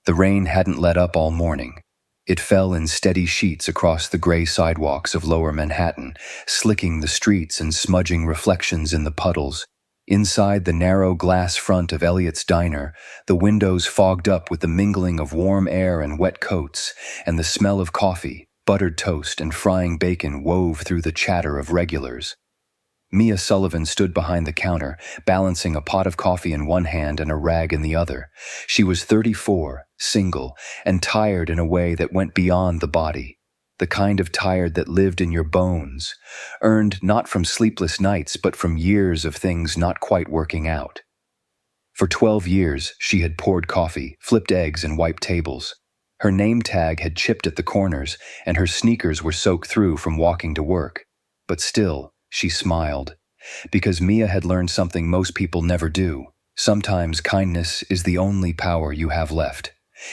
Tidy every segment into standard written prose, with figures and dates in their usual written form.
The rain hadn't let up all morning. It fell in steady sheets across the gray sidewalks of lower Manhattan, slicking the streets and smudging reflections in the puddles. Inside the narrow glass front of Elliot's diner, the windows fogged up with the mingling of warm air and wet coats, and the smell of coffee, buttered toast, and frying bacon wove through the chatter of regulars. Mia Sullivan stood behind the counter, balancing a pot of coffee in one hand and a rag in the other. She was 34, single, and tired in a way that went beyond the body. The kind of tired that lived in your bones, earned not from sleepless nights but from years of things not quite working out. For 12 years, she had poured coffee, flipped eggs, and wiped tables. Her name tag had chipped at the corners, and her sneakers were soaked through from walking to work. But still, she smiled, because Mia had learned something most people never do. Sometimes kindness is the only power you have left.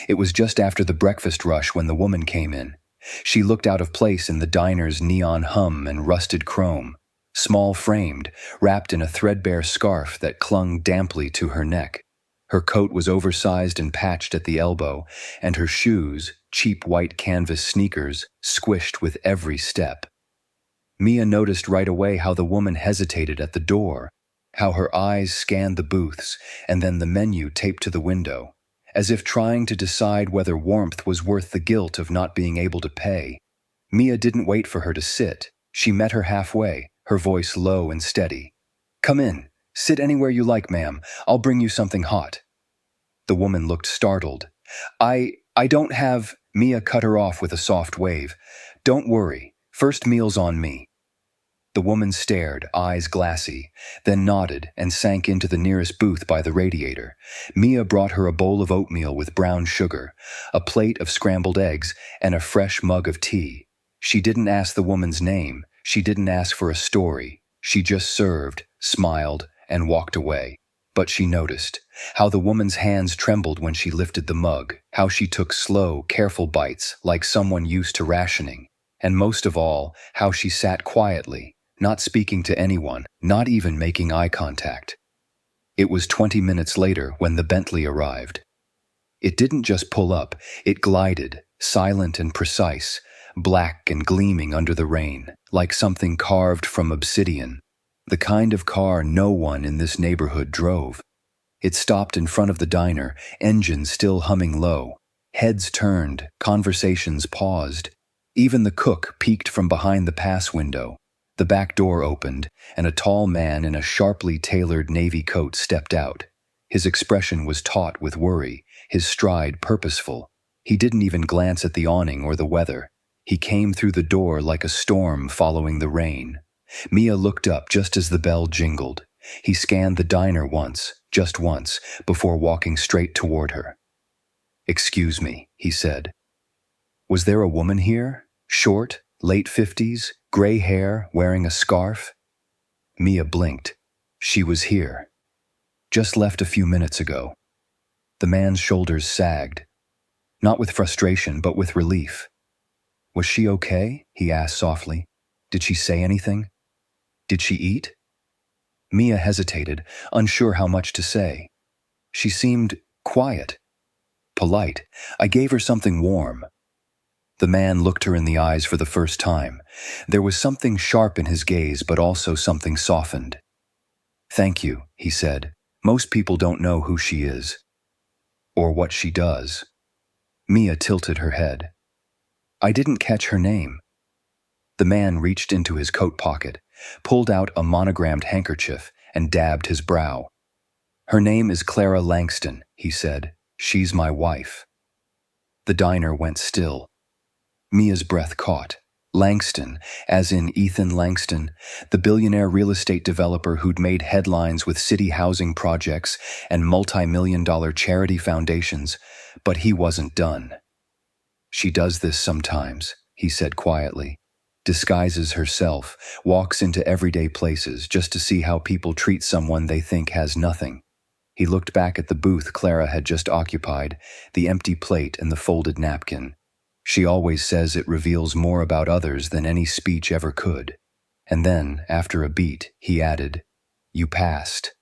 It was just after the breakfast rush when the woman came in. She looked out of place in the diner's neon hum and rusted chrome, small-framed, wrapped in a threadbare scarf that clung damply to her neck. Her coat was oversized and patched at the elbow, and her shoes, cheap white canvas sneakers, squished with every step. Mia noticed right away how the woman hesitated at the door, how her eyes scanned the booths and then the menu taped to the window, as if trying to decide whether warmth was worth the guilt of not being able to pay. Mia didn't wait for her to sit. She met her halfway, her voice low and steady. "Come in. Sit anywhere you like, ma'am. I'll bring you something hot." The woman looked startled. I don't have—" Mia cut her off with a soft wave. "Don't worry. First meal's on me." The woman stared, eyes glassy, then nodded and sank into the nearest booth by the radiator. Mia brought her a bowl of oatmeal with brown sugar, a plate of scrambled eggs, and a fresh mug of tea. She didn't ask the woman's name. She didn't ask for a story. She just served, smiled, and walked away. But she noticed how the woman's hands trembled when she lifted the mug, how she took slow, careful bites like someone used to rationing, and most of all, how she sat quietly, not speaking to anyone, not even making eye contact. It was 20 minutes later when the Bentley arrived. It didn't just pull up, it glided, silent and precise, black and gleaming under the rain, like something carved from obsidian. The kind of car no one in this neighborhood drove. It stopped in front of the diner, engine still humming low. Heads turned, conversations paused. Even the cook peeked from behind the pass window. The back door opened, and a tall man in a sharply tailored navy coat stepped out. His expression was taut with worry, his stride purposeful. He didn't even glance at the awning or the weather. He came through the door like a storm following the rain. Mia looked up just as the bell jingled. He scanned the diner once, just once, before walking straight toward her. "Excuse me," he said. "Was there a woman here? Short, late 50s, gray hair, wearing a scarf?" Mia blinked. She was here. Just left a few minutes ago. The man's shoulders sagged. Not with frustration, but with relief. "Was she okay?" he asked softly. "Did she say anything? Did she eat?" Mia hesitated, unsure how much to say. She seemed quiet, polite. "I gave her something warm." The man looked her in the eyes for the first time. There was something sharp in his gaze, but also something softened. "Thank you," he said. "Most people don't know who she is. Or what she does." Mia tilted her head. "I didn't catch her name." The man reached into his coat pocket, pulled out a monogrammed handkerchief, and dabbed his brow. "Her name is Clara Langston," he said. "She's my wife." The diner went still. Mia's breath caught. Langston, as in Ethan Langston, the billionaire real estate developer who'd made headlines with city housing projects and multi-million-dollar charity foundations, but he wasn't done. "She does this sometimes," he said quietly. "Disguises herself, walks into everyday places just to see how people treat someone they think has nothing." He looked back at the booth Clara had just occupied, the empty plate and the folded napkin. "She always says it reveals more about others than any speech ever could." And then, after a beat, he added, "You passed."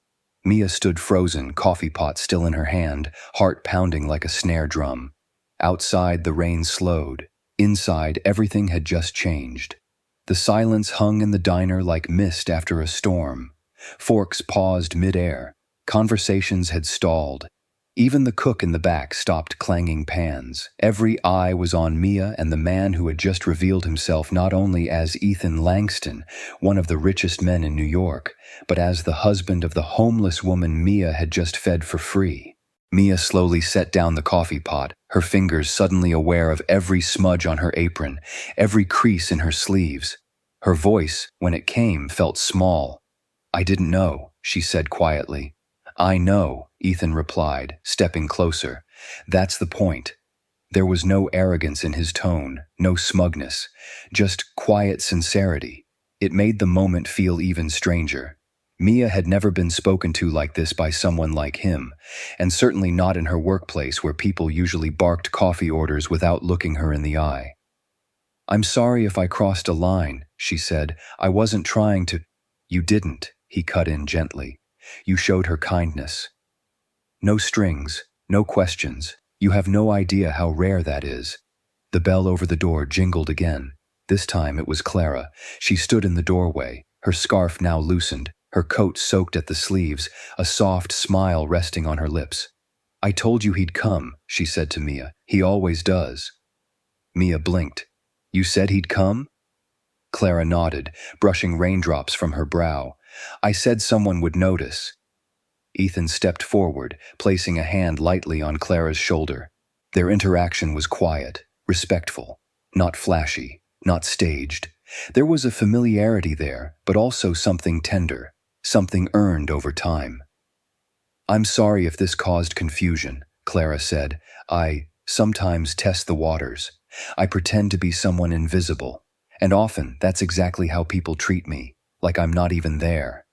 Mia stood frozen, coffee pot still in her hand, heart pounding like a snare drum. Outside, the rain slowed. Inside, everything had just changed. The silence hung in the diner like mist after a storm. Forks paused mid-air. Conversations had stalled. Even the cook in the back stopped clanging pans. Every eye was on Mia and the man who had just revealed himself not only as Ethan Langston, one of the richest men in New York, but as the husband of the homeless woman Mia had just fed for free. Mia slowly set down the coffee pot, her fingers suddenly aware of every smudge on her apron, every crease in her sleeves. Her voice, when it came, felt small. "I didn't know," she said quietly. "I know," Ethan replied, stepping closer. "That's the point." There was no arrogance in his tone, no smugness, just quiet sincerity. It made the moment feel even stranger. Mia had never been spoken to like this by someone like him, and certainly not in her workplace where people usually barked coffee orders without looking her in the eye. "I'm sorry if I crossed a line," she said. "I wasn't trying to—" "You didn't," he cut in gently. "You showed her kindness. No strings, no questions. You have no idea how rare that is." The bell over the door jingled again. This time it was Clara. She stood in the doorway, her scarf now loosened, her coat soaked at the sleeves, a soft smile resting on her lips. "I told you he'd come," she said to Mia. "He always does." Mia blinked. "You said he'd come?" Clara nodded, brushing raindrops from her brow. "I said someone would notice." Ethan stepped forward, placing a hand lightly on Clara's shoulder. Their interaction was quiet, respectful, not flashy, not staged. There was a familiarity there, but also something tender, something earned over time. "I'm sorry if this caused confusion," Clara said. "I sometimes test the waters. I pretend to be someone invisible. And often, that's exactly how people treat me, like I'm not even there."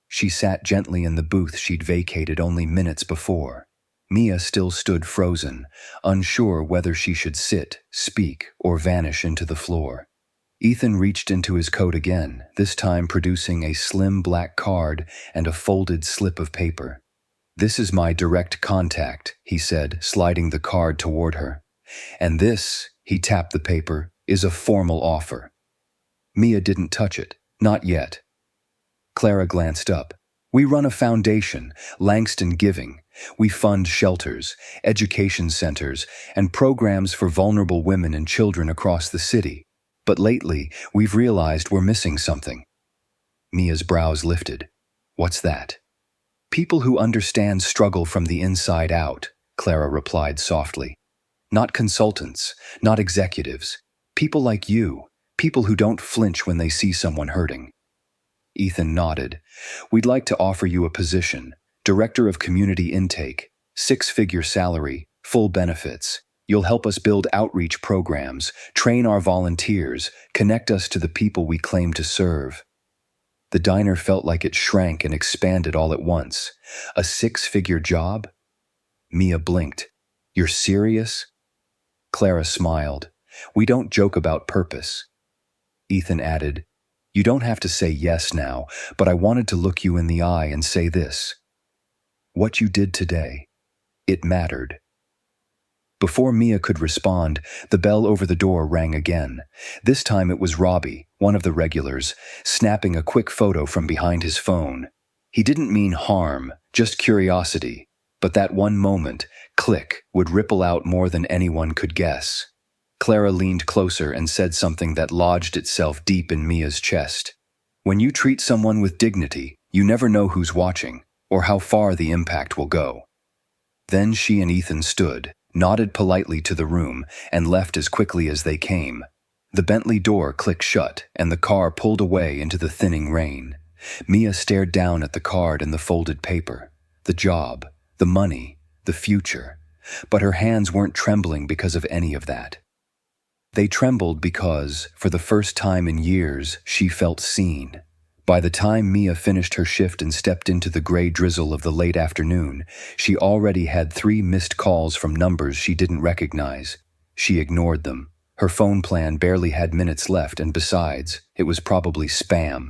She sat gently in the booth she'd vacated only minutes before. Mia still stood frozen, unsure whether she should sit, speak, or vanish into the floor. Ethan reached into his coat again, this time producing a slim black card and a folded slip of paper. "This is my direct contact," he said, sliding the card toward her. "And this," he tapped the paper, "is a formal offer." Mia didn't touch it, not yet. Clara glanced up. "We run a foundation, Langston Giving. We fund shelters, education centers, and programs for vulnerable women and children across the city. But lately, we've realized we're missing something." Mia's brows lifted. "What's that?" "People who understand struggle from the inside out," Clara replied softly. "Not consultants, not executives. People like you, people who don't flinch when they see someone hurting." Ethan nodded. "We'd like to offer you a position, Director of Community Intake, 6-figure salary, full benefits. You'll help us build outreach programs, train our volunteers, connect us to the people we claim to serve." The diner felt like it shrank and expanded all at once. A 6-figure job? Mia blinked. "You're serious?" Clara smiled. "We don't joke about purpose." Ethan added, "You don't have to say yes now, but I wanted to look you in the eye and say this. What you did today, it mattered." Before Mia could respond, the bell over the door rang again. This time it was Robbie, one of the regulars, snapping a quick photo from behind his phone. He didn't mean harm, just curiosity, but that one moment, click, would ripple out more than anyone could guess. Clara leaned closer and said something that lodged itself deep in Mia's chest. "When you treat someone with dignity, you never know who's watching, or how far the impact will go." Then she and Ethan stood, nodded politely to the room, and left as quickly as they came. The Bentley door clicked shut, and the car pulled away into the thinning rain. Mia stared down at the card and the folded paper. The job, the money, the future. But her hands weren't trembling because of any of that. They trembled because, for the first time in years, she felt seen. By the time Mia finished her shift and stepped into the gray drizzle of the late afternoon, she already had 3 missed calls from numbers she didn't recognize. She ignored them. Her phone plan barely had minutes left, and besides, it was probably spam.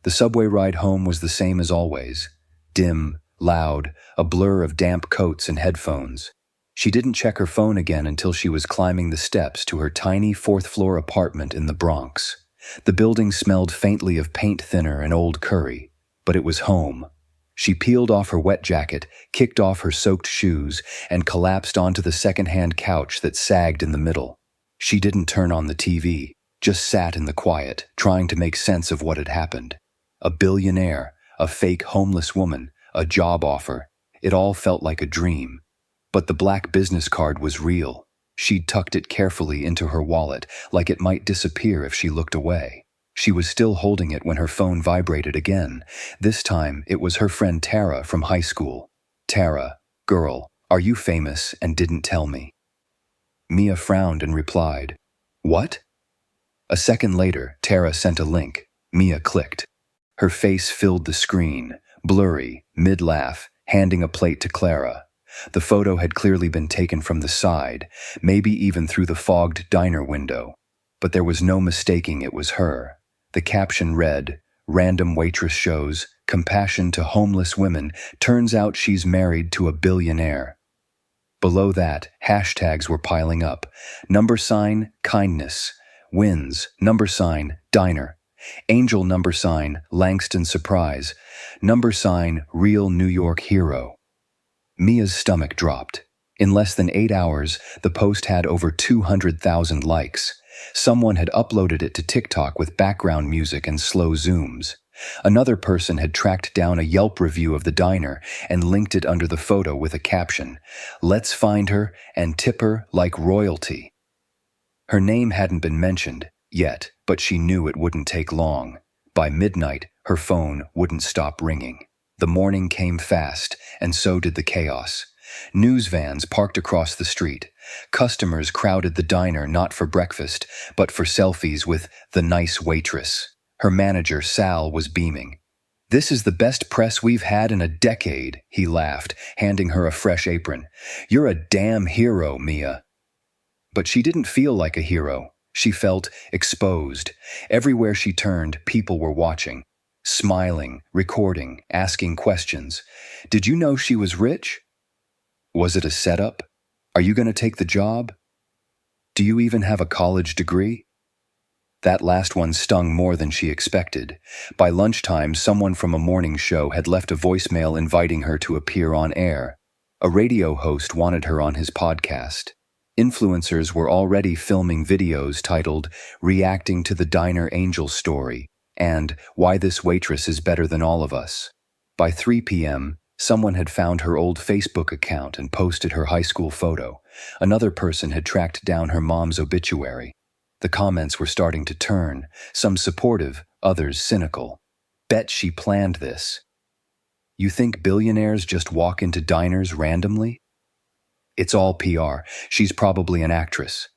The subway ride home was the same as always. Dim, loud, a blur of damp coats and headphones. She didn't check her phone again until she was climbing the steps to her tiny fourth-floor apartment in the Bronx. The building smelled faintly of paint thinner and old curry, but it was home. She peeled off her wet jacket, kicked off her soaked shoes, and collapsed onto the second-hand couch that sagged in the middle. She didn't turn on the TV, just sat in the quiet, trying to make sense of what had happened. A billionaire, a fake homeless woman, a job offer. It all felt like a dream. But the black business card was real. She'd tucked it carefully into her wallet, like it might disappear if she looked away. She was still holding it when her phone vibrated again. This time, it was her friend Tara from high school. "Tara, girl, are you famous and didn't tell me?" Mia frowned and replied, "What?" A second later, Tara sent a link. Mia clicked. Her face filled the screen, blurry, mid-laugh, handing a plate to Clara. The photo had clearly been taken from the side, maybe even through the fogged diner window. But there was no mistaking it was her. The caption read, "Random waitress shows, compassion to homeless women, turns out she's married to a billionaire." Below that, hashtags were piling up. #, kindness, wins, #, diner, angel #, Langston surprise, #, real New York hero. Mia's stomach dropped. In less than 8 hours, the post had over 200,000 likes. Someone had uploaded it to TikTok with background music and slow zooms. Another person had tracked down a Yelp review of the diner and linked it under the photo with a caption, "Let's find her and tip her like royalty." Her name hadn't been mentioned yet, but she knew it wouldn't take long. By midnight, her phone wouldn't stop ringing. The morning came fast, and so did the chaos. News vans parked across the street. Customers crowded the diner not for breakfast, but for selfies with the nice waitress. Her manager, Sal, was beaming. "This is the best press we've had in a decade," he laughed, handing her a fresh apron. "You're a damn hero, Mia." But she didn't feel like a hero. She felt exposed. Everywhere she turned, people were watching. Smiling, recording, asking questions. "Did you know she was rich? Was it a setup? Are you going to take the job? Do you even have a college degree?" That last one stung more than she expected. By lunchtime, someone from a morning show had left a voicemail inviting her to appear on air. A radio host wanted her on his podcast. Influencers were already filming videos titled "Reacting to the Diner Angel Story" and "Why This Waitress is Better Than All of Us." By 3 p.m., someone had found her old Facebook account and posted her high school photo. Another person had tracked down her mom's obituary. The comments were starting to turn, some supportive, others cynical. "Bet she planned this. You think billionaires just walk into diners randomly? It's all PR. She's probably an actress."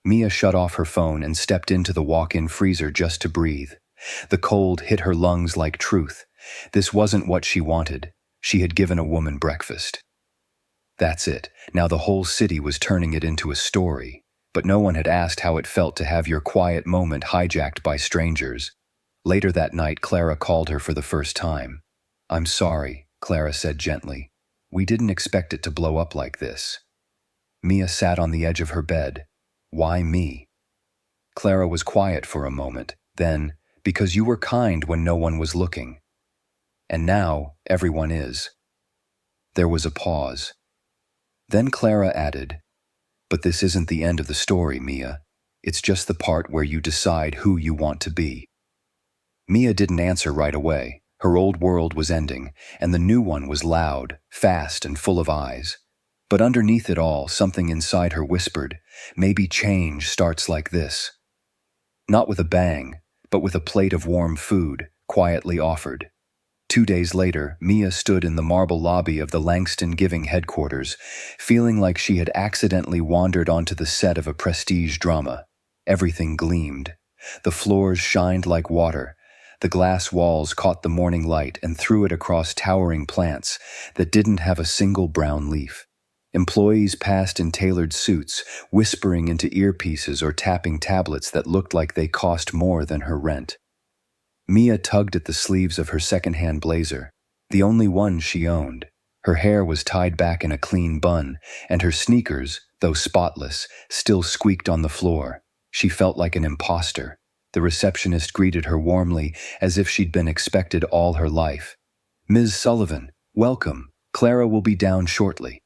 Mia shut off her phone and stepped into the walk-in freezer just to breathe. The cold hit her lungs like truth. This wasn't what she wanted. She had given a woman breakfast. That's it. Now the whole city was turning it into a story. But no one had asked how it felt to have your quiet moment hijacked by strangers. Later that night, Clara called her for the first time. "I'm sorry," Clara said gently. "We didn't expect it to blow up like this." Mia sat on the edge of her bed. "Why me?" Clara was quiet for a moment. Then, "Because you were kind when no one was looking. And now, everyone is." There was a pause. Then Clara added, "But this isn't the end of the story, Mia. It's just the part where you decide who you want to be." Mia didn't answer right away. Her old world was ending, and the new one was loud, fast, and full of eyes. But underneath it all, something inside her whispered, "Maybe change starts like this." Not with a bang, but with a plate of warm food, quietly offered. 2 days later, Mia stood in the marble lobby of the Langston Giving headquarters, feeling like she had accidentally wandered onto the set of a prestige drama. Everything gleamed. The floors shined like water. The glass walls caught the morning light and threw it across towering plants that didn't have a single brown leaf. Employees passed in tailored suits, whispering into earpieces or tapping tablets that looked like they cost more than her rent. Mia tugged at the sleeves of her second-hand blazer. the only one she owned. Her hair was tied back in a clean bun, and her sneakers, though spotless, still squeaked on the floor. She felt like an imposter. The receptionist greeted her warmly, as if she'd been expected all her life. "Ms. Sullivan, welcome. Clara will be down shortly."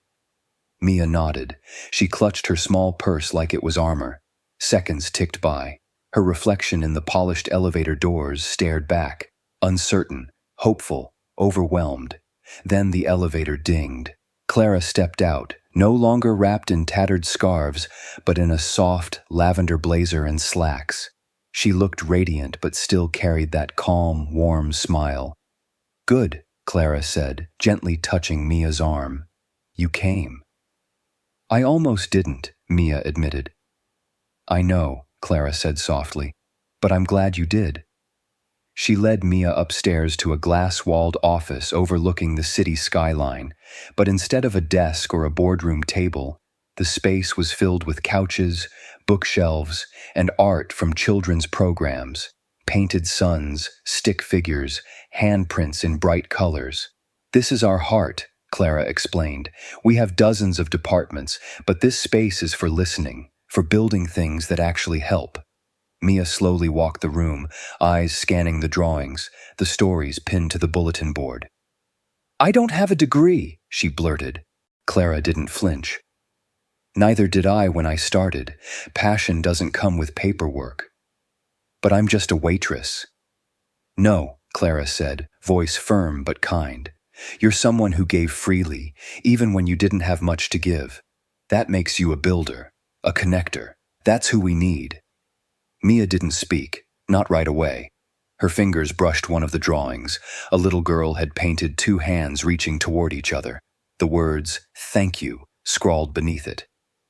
Mia nodded. She clutched her small purse like it was armor. Seconds ticked by. Her reflection in the polished elevator doors stared back, uncertain, hopeful, overwhelmed. Then the elevator dinged. Clara stepped out, no longer wrapped in tattered scarves, but in a soft, lavender blazer and slacks. She looked radiant but still carried that calm, warm smile. "Good," Clara said, gently touching Mia's arm. "You came." "I almost didn't," Mia admitted. "I know," Clara said softly, "but I'm glad you did." She led Mia upstairs to a glass-walled office overlooking the city skyline, but instead of a desk or a boardroom table, the space was filled with couches, bookshelves, and art from children's programs, painted suns, stick figures, handprints in bright colors. "This is our heart," Clara explained. "We have dozens of departments, but this space is for listening, for building things that actually help." Mia slowly walked the room, eyes scanning the drawings, the stories pinned to the bulletin board. "I don't have a degree," she blurted. Clara didn't flinch. "Neither did I when I started. Passion doesn't come with paperwork." "But I'm just a waitress." "No," Clara said, voice firm but kind. "You're someone who gave freely, even when you didn't have much to give. That makes you a builder, a connector. That's who we need." Mia didn't speak, not right away. Her fingers brushed one of the drawings. A little girl had painted two hands reaching toward each other. The words, "Thank you," scrawled beneath it.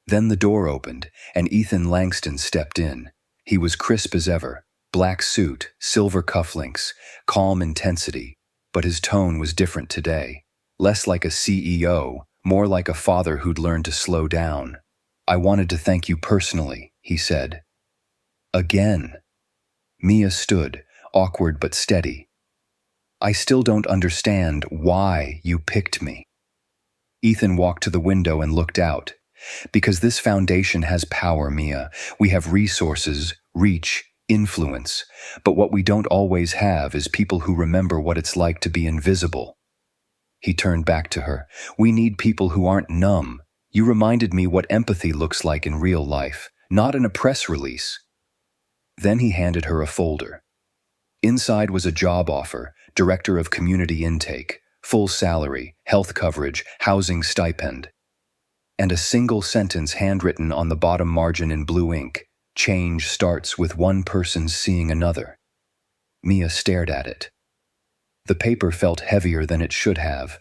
Then the door opened, and Ethan Langston stepped in. He was crisp as ever, black suit, silver cufflinks, calm intensity, but his tone was different today. Less like a CEO, more like a father who'd learned to slow down. "I wanted to thank you personally," he said. "Again." Mia stood, awkward but steady. "I still don't understand why you picked me." Ethan walked to the window and looked out. "Because this foundation has power, Mia. We have resources, reach, influence. But what we don't always have is people who remember what it's like to be invisible." He turned back to her. "We need people who aren't numb. You reminded me what empathy looks like in real life, not in a press release." Then he handed her a folder. Inside was a job offer, director of community intake, full salary, health coverage, housing stipend. And a single sentence handwritten on the bottom margin in blue ink: "Change starts with one person seeing another." Mia stared at it. The paper felt heavier than it should have.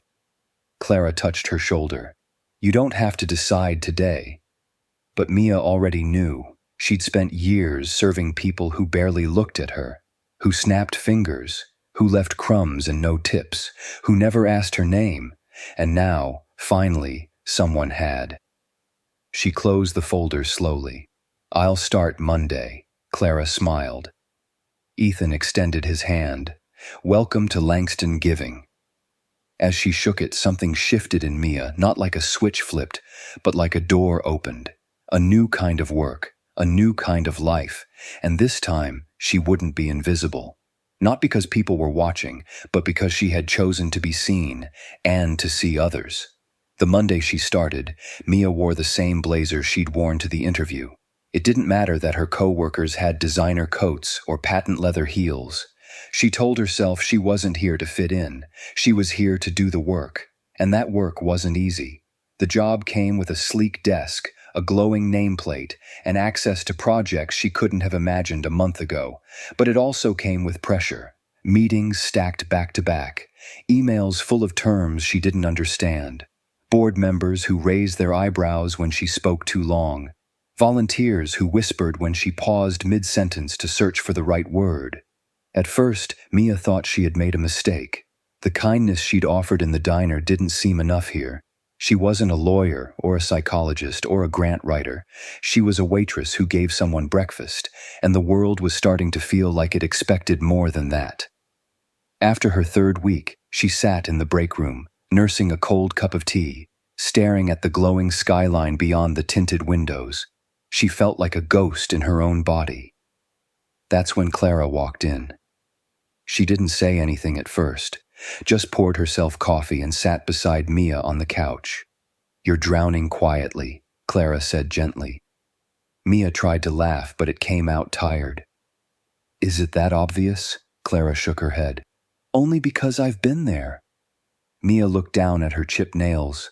Clara touched her shoulder. "You don't have to decide today." But Mia already knew. She'd spent years serving people who barely looked at her, who snapped fingers, who left crumbs and no tips, who never asked her name, and now, finally, someone had. She closed the folder slowly. "I'll start Monday," Clara smiled. Ethan extended his hand. "Welcome to Langston Giving." As she shook it, something shifted in Mia, not like a switch flipped, but like a door opened. A new kind of work, a new kind of life, and this time she wouldn't be invisible. Not because people were watching, but because she had chosen to be seen, and to see others. The Monday she started, Mia wore the same blazer she'd worn to the interview. It didn't matter that her co-workers had designer coats or patent leather heels. She told herself she wasn't here to fit in. She was here to do the work, and that work wasn't easy. The job came with a sleek desk, a glowing nameplate, and access to projects she couldn't have imagined a month ago. But it also came with pressure. Meetings stacked back to back, emails full of terms she didn't understand, board members who raised their eyebrows when she spoke too long, volunteers who whispered when she paused mid-sentence to search for the right word. At first, Mia thought she had made a mistake. The kindness she'd offered in the diner didn't seem enough here. She wasn't a lawyer or a psychologist or a grant writer. She was a waitress who gave someone breakfast, and the world was starting to feel like it expected more than that. After her third week, she sat in the break room, nursing a cold cup of tea, staring at the glowing skyline beyond the tinted windows. She felt like a ghost in her own body. That's when Clara walked in. She didn't say anything at first, just poured herself coffee and sat beside Mia on the couch. "You're drowning quietly," Clara said gently. Mia tried to laugh, but it came out tired. "Is it that obvious?" Clara shook her head. "Only because I've been there." Mia looked down at her chipped nails.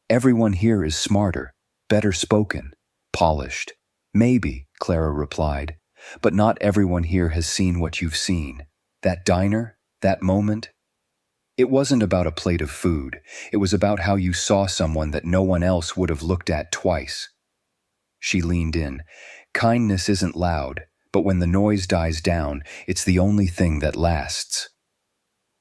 "Everyone here is smarter, better spoken, polished." "Maybe," Clara replied, "but not everyone here has seen what you've seen. That diner, that moment. It wasn't about a plate of food. It was about how you saw someone that no one else would have looked at twice." She leaned in. "Kindness isn't loud, but when the noise dies down, it's the only thing that lasts."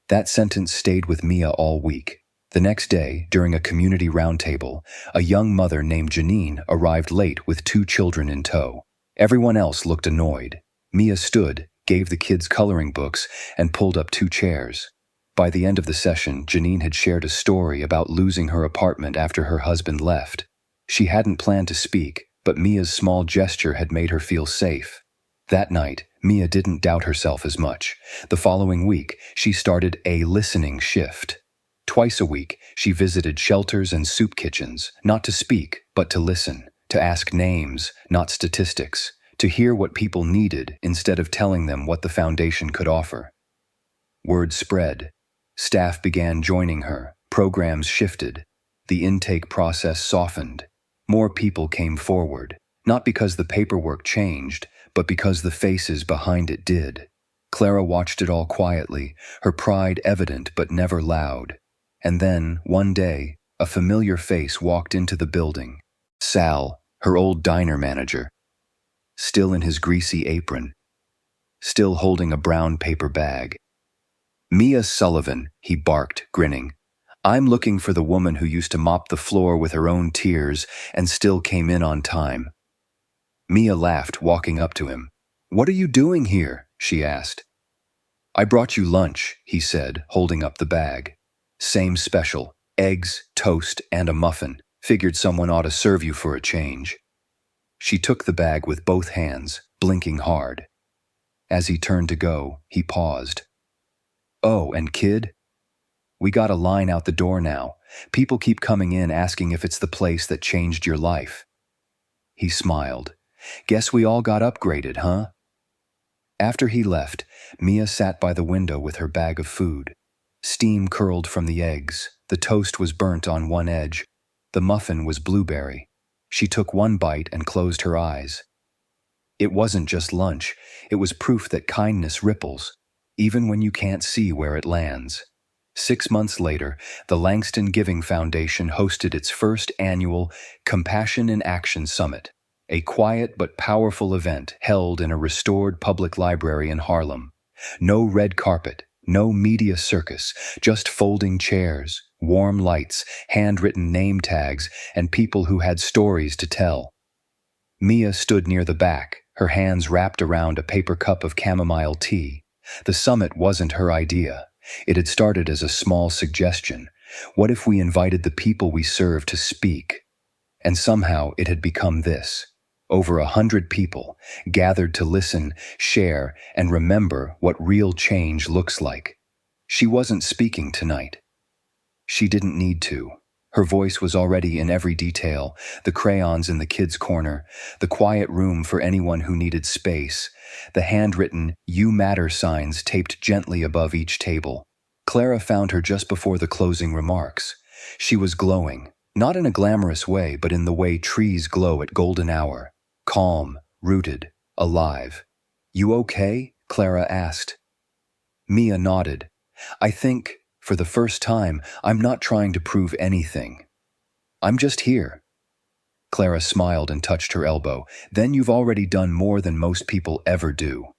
That sentence stayed with Mia all week. The next day, during a community roundtable, a young mother named Janine arrived late with 2 children in tow. Everyone else looked annoyed. Mia stood, gave the kids coloring books, and pulled up 2 chairs. By the end of the session, Janine had shared a story about losing her apartment after her husband left. She hadn't planned to speak, but Mia's small gesture had made her feel safe. That night, Mia didn't doubt herself as much. The following week, she started a listening shift. Twice a week, she visited shelters and soup kitchens, not to speak, but to listen, to ask names, not statistics, to hear what people needed instead of telling them what the foundation could offer. Word spread. Staff began joining her, programs shifted, the intake process softened. More people came forward, not because the paperwork changed, but because the faces behind it did. Clara watched it all quietly, her pride evident but never loud. And then, one day, a familiar face walked into the building. Sal, her old diner manager. Still in his greasy apron. Still holding a brown paper bag. "Mia Sullivan," he barked, grinning. "I'm looking for the woman who used to mop the floor with her own tears and still came in on time." Mia laughed, walking up to him. "What are you doing here?" she asked. "I brought you lunch," he said, holding up the bag. "Same special, eggs, toast, and a muffin. Figured someone ought to serve you for a change." She took the bag with both hands, blinking hard. As he turned to go, he paused. "Oh, and kid? We got a line out the door now. People keep coming in asking if it's the place that changed your life." He smiled. "Guess we all got upgraded, huh?" After he left, Mia sat by the window with her bag of food. Steam curled from the eggs, the toast was burnt on one edge, the muffin was blueberry. She took one bite and closed her eyes. It wasn't just lunch, it was proof that kindness ripples, even when you can't see where it lands. 6 months later, the Langston Giving Foundation hosted its first annual Compassion in Action Summit, a quiet but powerful event held in a restored public library in Harlem. No red carpet, no media circus, just folding chairs, warm lights, handwritten name tags, and people who had stories to tell. Mia stood near the back, her hands wrapped around a paper cup of chamomile tea. The summit wasn't her idea. It had started as a small suggestion. What if we invited the people we serve to speak? And somehow it had become this. Over 100 people, gathered to listen, share, and remember what real change looks like. She wasn't speaking tonight. She didn't need to. Her voice was already in every detail, the crayons in the kids' corner, the quiet room for anyone who needed space, the handwritten "You Matter" signs taped gently above each table. Clara found her just before the closing remarks. She was glowing, not in a glamorous way, but in the way trees glow at golden hour. Calm, rooted, alive. "You okay?" Clara asked. Mia nodded. "I think, for the first time, I'm not trying to prove anything. I'm just here." Clara smiled and touched her elbow. "Then you've already done more than most people ever do."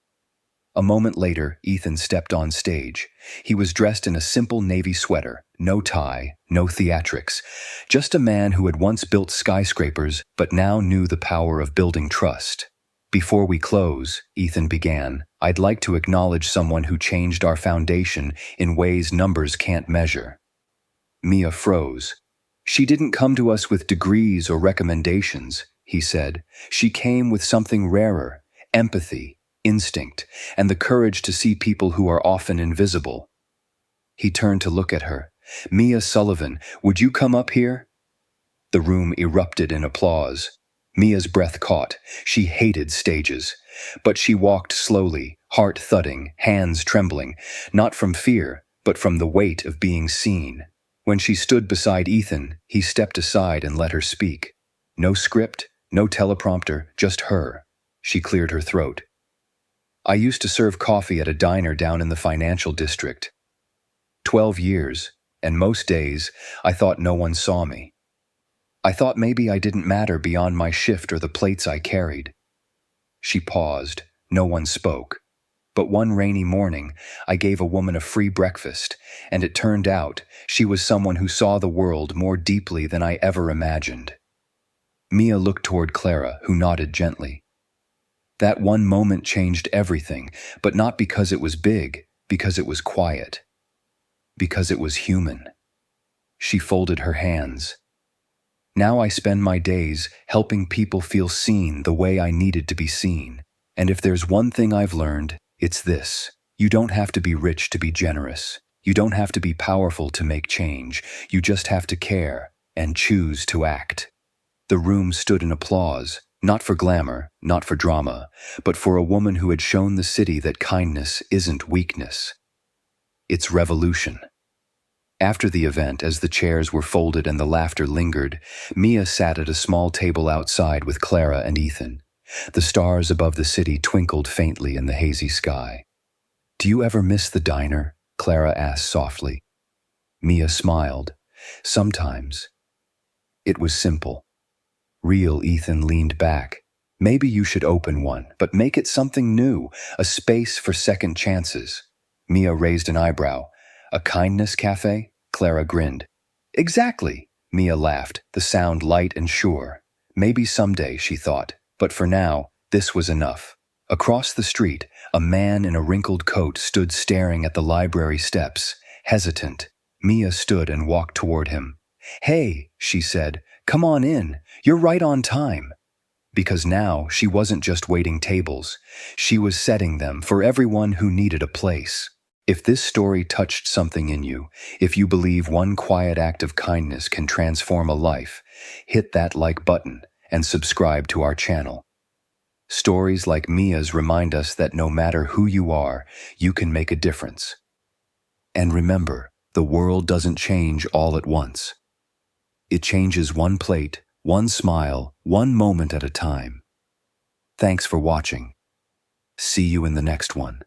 A moment later, Ethan stepped on stage. He was dressed in a simple navy sweater, no tie, no theatrics, just a man who had once built skyscrapers but now knew the power of building trust. Before we close, Ethan began, I'd like to acknowledge someone who changed our foundation in ways numbers can't measure. Mia froze. She didn't come to us with degrees or recommendations, he said. She came with something rarer, empathy, instinct, and the courage to see people who are often invisible. He turned to look at her. Mia Sullivan, would you come up here? The room erupted in applause. Mia's breath caught. She hated stages. But she walked slowly, heart thudding, hands trembling, not from fear, but from the weight of being seen. When she stood beside Ethan, he stepped aside and let her speak. No script, no teleprompter, just her. She cleared her throat. I used to serve coffee at a diner down in the financial district. 12 years, and most days, I thought no one saw me. I thought maybe I didn't matter beyond my shift or the plates I carried. She paused. No one spoke. But one rainy morning, I gave a woman a free breakfast, and it turned out she was someone who saw the world more deeply than I ever imagined. Mia looked toward Clara, who nodded gently. That one moment changed everything, but not because it was big, because it was quiet. Because it was human. She folded her hands. Now I spend my days helping people feel seen the way I needed to be seen. And if there's one thing I've learned, it's this. You don't have to be rich to be generous. You don't have to be powerful to make change. You just have to care and choose to act. The room stood in applause, not for glamour, not for drama, but for a woman who had shown the city that kindness isn't weakness. It's revolution. After the event, as the chairs were folded and the laughter lingered, Mia sat at a small table outside with Clara and Ethan. The stars above the city twinkled faintly in the hazy sky. Do you ever miss the diner? Clara asked softly. Mia smiled. Sometimes. It was simple. Real. Ethan leaned back. Maybe you should open one, but make it something new, a space for second chances. Mia raised an eyebrow. A kindness cafe? Clara grinned. Exactly, Mia laughed, the sound light and sure. Maybe someday, she thought, but for now, this was enough. Across the street, a man in a wrinkled coat stood staring at the library steps, hesitant. Mia stood and walked toward him. Hey, she said, come on in, you're right on time. Because now she wasn't just waiting tables, she was setting them for everyone who needed a place. If this story touched something in you, if you believe one quiet act of kindness can transform a life, hit that like button and subscribe to our channel. Stories like Mia's remind us that no matter who you are, you can make a difference. And remember, the world doesn't change all at once. It changes one plate, one smile, one moment at a time. Thanks for watching. See you in the next one.